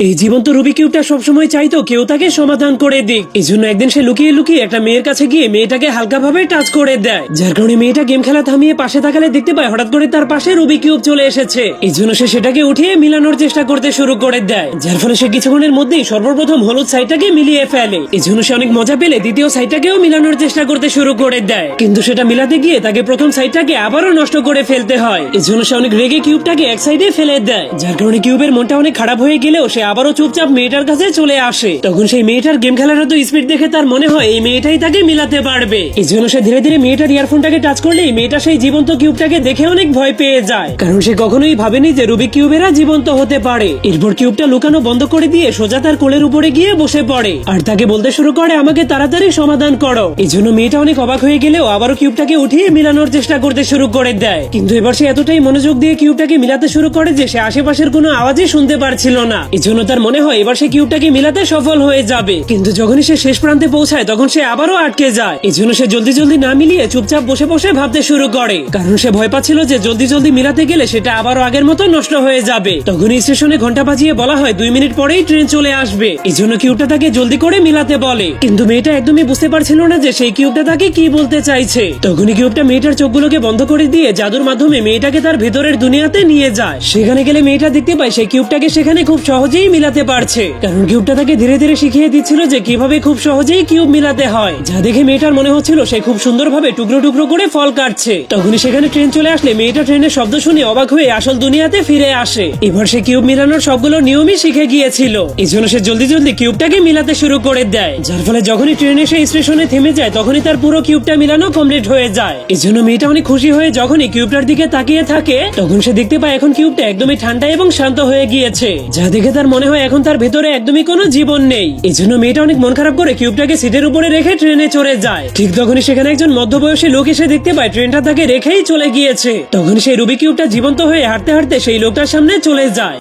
এই জীবন্ত রুবিক কিউবটা সবসময় চাইতো কেউ তাকে সমাধান করে দিক। এই জন্য একদিন সে লুকিয়ে লুকিয়ে একটা মেয়ের কাছে গিয়ে মেয়েটাকে হালকাভাবে টাচ করে দেয়, যার কারণে মেয়েটা গেম খেলা থামিয়ে পাশে তাকালে দেখতে পায় হঠাৎ করে তার পাশে রুবিক কিউব চলে এসেছে। এই জন্য সে সেটাকে উঠিয়ে মিলানোর চেষ্টা করতে শুরু করে দেয়, যার ফলে সে কিছুক্ষণের মধ্যেই সর্বপ্রথম হলুদ সাইডটাকে মিলিয়ে ফেলে। এই জন্য সে অনেক মজা পেলে দ্বিতীয় সাইডটাকেও মিলানোর চেষ্টা করতে শুরু করে দেয়, কিন্তু সেটা মিলাতে গিয়ে তাকে প্রথম সাইডটাকে আবারও নষ্ট করে ফেলতে হয়। এই জন্য সে অনেক রেগে কিউবটাকে এক সাইডে ফেলে দেয়, যার কারণে কিউবের মনটা অনেক খারাপ হয়ে গেলেও সে আবারও চুপচাপ মেয়েটার কাছে চলে আসে। তখন সেই মেয়েটার গেম খেলার এত স্পিড দেখে তার মনে হয় এই মেয়েটাই তাকে মিলাতে পারবে। এই জন্য সে ধীরে ধীরে মেয়েটার ইয়ারফোনটাকে টাচ করলেই মেয়েটা সেই জীবন্ত কিউবটাকে দেখে অনেক ভয় পেয়ে যায়, কারণ সে কখনোই ভাবেনি যে রুবিক কিউবেরা জীবন্ত হতে পারে। এরপর কিউবটা লুকানো বন্ধ করে দিয়ে সোজা তার কোলের উপরে গিয়ে বসে পড়ে আর তাকে বলতে শুরু করে আমাকে তাড়াতাড়ি সমাধান করো। এই জন্য মেয়েটা অনেক অবাক হয়ে গেলেও আবারও কিউবটাকে উঠিয়ে মিলানোর চেষ্টা করতে শুরু করে দেয়, কিন্তু এবার সে এতটাই মনোযোগ দিয়ে কিউবটাকে মিলাতে শুরু করে যে সে আশেপাশের কোনো আওয়াজই শুনতে পারছিল না। এই জন্য তার মনে হয় এবার সে কিউবটাকে মিলাতে সফল হয়ে যাবে, কিন্তু যখনই সে শেষ প্রান্তে পৌঁছায় তখন সে আবারও আটকে যায়। এই জন্য সে জলদি জলদি না মিলিয়ে চুপচাপ বসে বসে ভাবতে শুরু করে, কারণ সে ভয় পাচ্ছিল যে জলদি জলদি মিলাতে গেলে সেটা আবারও আগের মতো নষ্ট হয়ে যাবে। তখনই স্টেশনে ঘন্টা বাজিয়ে বলা হয় 2 মিনিট পরেই ট্রেন চলে আসবে। এই জন্য কিউবটা তাকে জলদি করে মিলাতে বলে, কিন্তু মেয়েটা একদমই বুঝতে পারছিল না যে সেই কিউবটা তাকে কি বলতে চাইছে। তখনই কিউবটা মেয়েটার চোখগুলোকে বন্ধ করে দিয়ে জাদুর মাধ্যমে মেয়েটাকে তার ভেতরের দুনিয়াতে নিয়ে যায়। সেখানে গেলে মেয়েটা দেখতে পায় সেই কিউবটাকে সেখানে খুব সহজেই মিলাতে পারছে, কারণ কিউবটা তাকে ধীরে ধীরে শিখিয়ে দিচ্ছিল যে কিভাবে খুব সহজেই কিউব মিলাতে হয়, যা দেখে মেয়েটার মনে হচ্ছিল সে খুব সুন্দরভাবে টুকরো টুকরো করে ফল কাটছে। তখনই সেখানে ট্রেন চলে আসলে মেয়েটা ট্রেনের শব্দ শুনে অবাক হয়ে আসল দুনিয়াতে ফিরে আসে। এবার সে কিউব মিলানোর সবগুলো নিয়মই শিখে গিয়েছিল। এই জন্য সে জলদি জলদি কিউবটাকে মিলাতে শুরু করে দেয়, যার ফলে যখনই ট্রেন এসে স্টেশনে থেমে যায় তখনই তার পুরো কিউবটা মিলানো কমপ্লিট হয়ে যায়। এই জন্য মেয়েটা অনেক খুশি হয়ে যখনই কিউবটার দিকে তাকিয়ে থাকে তখন সে দেখতে পায় এখন কিউবটা একদমই ঠান্ডা এবং শান্ত হয়ে গিয়েছে, যা দেখে তার মনে হয় এখন তার ভেতরে একদমই কোনো জীবন নেই। এই জন্য মেয়েটা অনেক মন খারাপ করে কিউবটাকে সিটের উপরে রেখে ট্রেনে চড়ে যায়। ঠিক তখনই সেখানে একজন মধ্যবয়সী লোক এসে দেখতে পায় ট্রেনটা তাকে রেখেই চলে গিয়েছে। তখন সেই রুবিক কিউবটা জীবন্ত হয়ে হাঁটতে হাঁটতে সেই লোকটার সামনে চলে যায়।